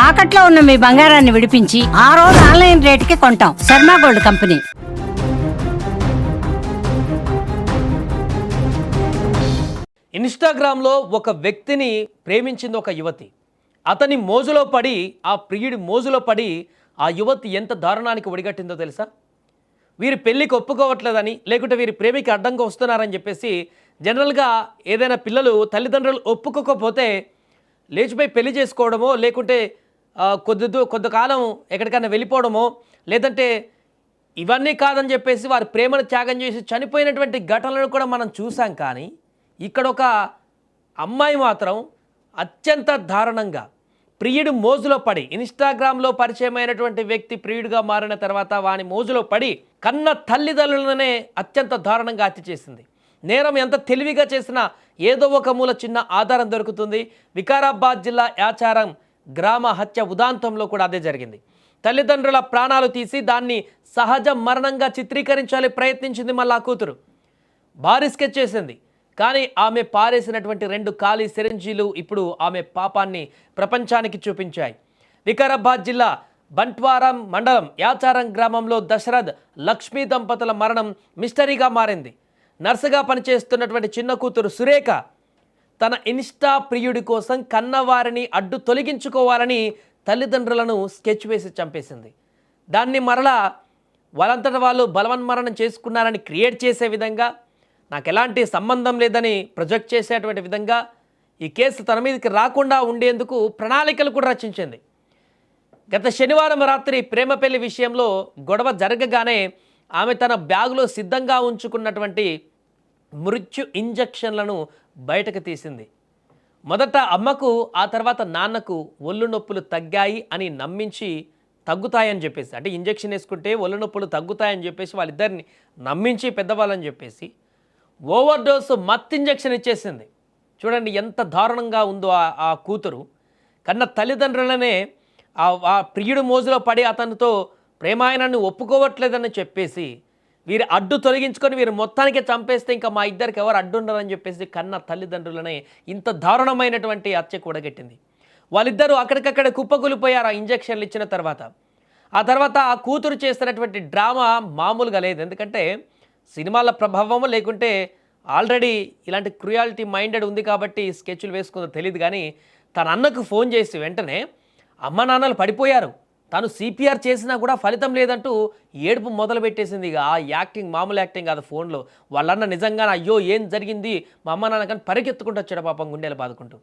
తాకట్లో ఉన్న మీ బంగారాన్ని విడిపించి ఆ రోజు ఆన్లైన్ రేటుకి కొంటాం. Sharma gold company. ఇన్స్టాగ్రామ్లో ఒక వ్యక్తిని ప్రేమించింది ఒక యువతి. అతని మోజులో పడి, ఆ ప్రియుడి మోజులో పడి ఆ యువతి ఎంత దారుణానికి ఒడిగట్టిందో తెలుసా? వీరి పెళ్ళికి ఒప్పుకోవట్లేదని, లేకుంటే వీరి ప్రేమికి అడ్డంగా వస్తున్నారని చెప్పేసి జనరల్గా ఏదైనా పిల్లలు తల్లిదండ్రులు ఒప్పుకోకపోతే లేచిపోయి పెళ్లి చేసుకోవడమో, లేకుంటే కొంతకాలం ఎక్కడికైనా వెళ్ళిపోవడమో, లేదంటే ఇవన్నీ కాదని చెప్పేసి వారి ప్రేమను త్యాగం చేసి చనిపోయినటువంటి ఘటనలను కూడా మనం చూసాం. కానీ ఇక్కడ ఒక అమ్మాయి మాత్రం అత్యంత దారుణంగా ప్రియుడు మోజులో పడి, ఇన్స్టాగ్రామ్లో పరిచయమైనటువంటి వ్యక్తి ప్రియుడిగా మారిన తర్వాత వాని మోజులో పడి కన్న తల్లిదండ్రులనే అత్యంత దారుణంగా హత్య చేసింది. నేరం ఎంత తెలివిగా చేసినా ఏదో ఒక మూల చిన్న ఆధారం దొరుకుతుంది. వికారాబాద్ జిల్లా యాచారం గ్రామ హత్య ఉదాంతంలో కూడా అదే జరిగింది. తల్లిదండ్రుల ప్రాణాలు తీసి దాన్ని సహజ మరణంగా చిత్రీకరించాలి ప్రయత్నించింది మళ్ళా కూతురు. భారీ స్కెచ్ చేసింది. కానీ ఆమె పారేసినటువంటి 2 ఖాళీ సిరంజీలు ఇప్పుడు ఆమె పాపాన్ని ప్రపంచానికి చూపించాయి. వికారాబాద్ జిల్లా బంట్వారం మండలం యాచారం గ్రామంలో దశరథ్ లక్ష్మీ దంపతుల మరణం మిస్టరీగా మారింది. నర్సుగా పనిచేస్తున్నటువంటి చిన్న కూతురు సురేఖ తన ఇన్స్టా ప్రియుడి కోసం కన్నవారిని అడ్డు తొలగించుకోవాలని తల్లిదండ్రులను స్కెచ్ వేసి చంపేసింది. దాన్ని మరలా వాళ్ళంతటా వాళ్ళు బలవన్మరణం చేసుకున్నారని క్రియేట్ చేసే విధంగా, నాకు ఎలాంటి సంబంధం లేదని ప్రొజెక్ట్ చేసేటువంటి విధంగా ఈ కేసు తన మీదకి రాకుండా ఉండేందుకు ప్రణాళికలు కూడా రచించింది. గత శనివారం రాత్రి ప్రేమ పెళ్లి విషయంలో గొడవ జరగగానే ఆమె తన బ్యాగులో సిద్ధంగా ఉంచుకున్నటువంటి మృత్యు ఇంజెక్షన్లను బయటకు తీసింది. మొదట అమ్మకు, ఆ తర్వాత నాన్నకు ఒళ్ళు నొప్పులు తగ్గాయి అని నమ్మించి, తగ్గుతాయని చెప్పేసి, అంటే ఇంజెక్షన్ వేసుకుంటే ఒళ్ళు నొప్పులు తగ్గుతాయని చెప్పేసి వాళ్ళిద్దరిని నమ్మించి పెద్దవాళ్ళని చెప్పేసి ఓవర్ డోసు మత్ ఇంజెక్షన్ ఇచ్చేసింది. చూడండి ఎంత దారుణంగా ఉందో ఆ కూతురు. కన్న తల్లిదండ్రులనే ఆ ప్రియుడు మోజులో పడి అతనితో ప్రేమాయణాన్ని ఒప్పుకోవట్లేదని చెప్పేసి వీరి అడ్డు తొలగించుకొని వీరు మొత్తానికే చంపేస్తే ఇంకా మా ఇద్దరికి ఎవరు అడ్డుండరని చెప్పేసి కన్న తల్లిదండ్రులనే ఇంత దారుణమైనటువంటి హత్య కూడగట్టింది. వాళ్ళిద్దరూ అక్కడికక్కడ కుప్పకూలిపోయారు ఆ ఇంజెక్షన్లు ఇచ్చిన తర్వాత. ఆ తర్వాత ఆ కూతురు చేస్తున్నటువంటి డ్రామా మామూలుగా లేదు. ఎందుకంటే సినిమాల ప్రభావము, లేకుంటే ఆల్రెడీ ఇలాంటి క్రుయాలిటీ మైండెడ్ ఉంది కాబట్టి స్కెచ్లు వేసుకుందో తెలియదు. కానీ తన అన్నకు ఫోన్ చేసి వెంటనే అమ్మ నాన్నలు పడిపోయారు, తను సిపిఆర్ చేసినా కూడా ఫలితం లేదంటూ ఏడుపు మొదలు పెట్టేసింది. ఇక ఆ యాక్టింగ్ మామూలు యాక్టింగ్ కాదు. ఫోన్లో వాళ్ళన్న నిజంగా అయ్యో ఏం జరిగింది మా అమ్మ నాన్న కానీ పరిగెత్తుకుంటూ వచ్చాడు పాపం గుండెలు బాదుకుంటూ.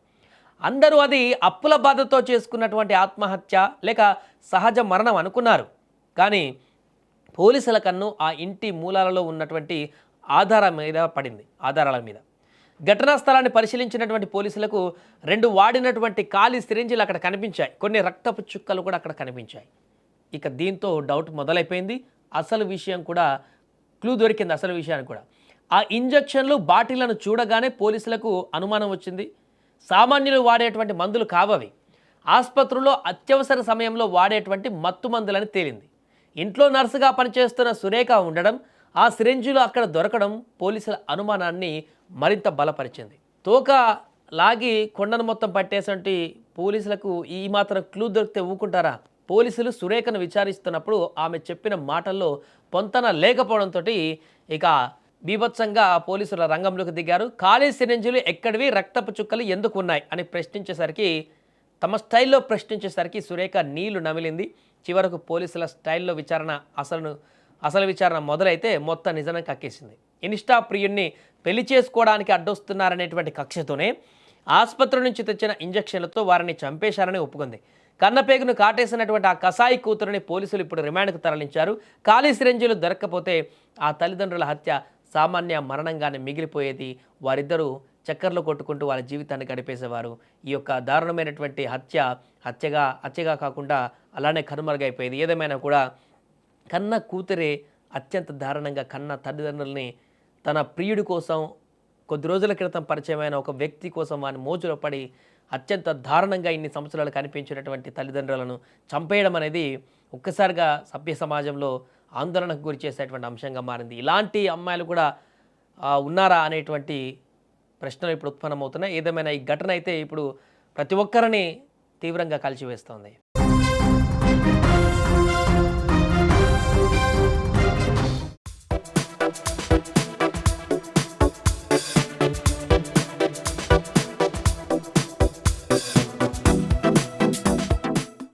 అందరూ అది అప్పుల బాధతో చేసుకున్నటువంటి ఆత్మహత్య లేక సహజ మరణం అనుకున్నారు. కానీ పోలీసుల కన్ను ఆ ఇంటి మూలాలలో ఉన్నటువంటి ఆధారాల మీద ఘటనా స్థలాన్ని పరిశీలించినటువంటి పోలీసులకు 2 వాడినటువంటి ఖాళీ సిరింజీలు అక్కడ కనిపించాయి. కొన్ని రక్తపు చుక్కలు కూడా అక్కడ కనిపించాయి. ఇక దీంతో డౌట్ మొదలైపోయింది. అసలు విషయం కూడా క్లూ దొరికింది. అసలు విషయానికి కూడా ఆ ఇంజెక్షన్లు బాటిళ్లను చూడగానే పోలీసులకు అనుమానం వచ్చింది. సామాన్యులు వాడేటువంటి మందులు కావవి, ఆసుపత్రుల్లో అత్యవసర సమయంలో వాడేటువంటి మత్తు మందులని తేలింది. ఇంట్లో నర్సుగా పనిచేస్తున్న సురేఖ ఉండడం, ఆ సిరింజీలు అక్కడ దొరకడం పోలీసుల అనుమానాన్ని మరింత బలపరిచింది. తోక లాగి కొండను మొత్తం పట్టేసంటి పోలీసులకు ఈ మాత్రం క్లూ దొరికితే ఊకుంటారా? పోలీసులు సురేఖను విచారిస్తున్నప్పుడు ఆమె చెప్పిన మాటల్లో పొంతన లేకపోవడంతో ఇక బీభత్సంగా పోలీసుల రంగంలోకి దిగారు. ఖాళీ సిరింజీలు ఎక్కడివి, రక్తపు చుక్కలు ఎందుకు ఉన్నాయి అని తమ స్టైల్లో ప్రశ్నించేసరికి సురేఖ నీళ్లు నమిలింది. చివరకు పోలీసుల స్టైల్లో అసలు విచారణ మొదలైతే మొత్తం నిజాన్ని కక్కేసింది. ఇన్స్టా ప్రియుడిని పెళ్లి చేసుకోవడానికి అడ్డొస్తున్నారనేటువంటి కక్షతోనే ఆసుపత్రి నుంచి తెచ్చిన ఇంజెక్షన్లతో వారిని చంపేశారని ఒప్పుకుంది. కన్నపేగును కాటేసినటువంటి ఆ కసాయి కూతురుని పోలీసులు ఇప్పుడు రిమాండ్కు తరలించారు. ఖాళీ సిరంజీలు దొరక్కపోతే ఆ తల్లిదండ్రుల హత్య సామాన్య మరణంగానే మిగిలిపోయేది. వారిద్దరూ చక్కర్లు కొట్టుకుంటూ వాళ్ళ జీవితాన్ని గడిపేసేవారు. ఈ యొక్క దారుణమైనటువంటి హత్యగా కాకుండా అలానే కనుమరుగైపోయేది. ఏదేమైనా కూడా కన్న కూతురే అత్యంత దారుణంగా కన్న తల్లిదండ్రుల్ని తన ప్రియుడి కోసం కొద్ది రోజుల క్రితం పరిచయమైన ఒక వ్యక్తి కోసం వాని మోజులో పడి అత్యంత దారుణంగా ఇన్ని సంవత్సరాలు కనిపించినటువంటి తల్లిదండ్రులను చంపేయడం అనేది ఒక్కసారిగా సభ్య సమాజంలో ఆందోళనకు గురి చేసేటువంటి అంశంగా మారింది. ఇలాంటి అమ్మాయిలు కూడా ఉన్నారా అనేటువంటి ప్రశ్నలు ఇప్పుడు ఉత్పన్నమవుతున్నాయి. ఏదేమైనా ఈ ఘటన అయితే ఇప్పుడు ప్రతి ఒక్కరిని తీవ్రంగా కలిచివేస్తోంది.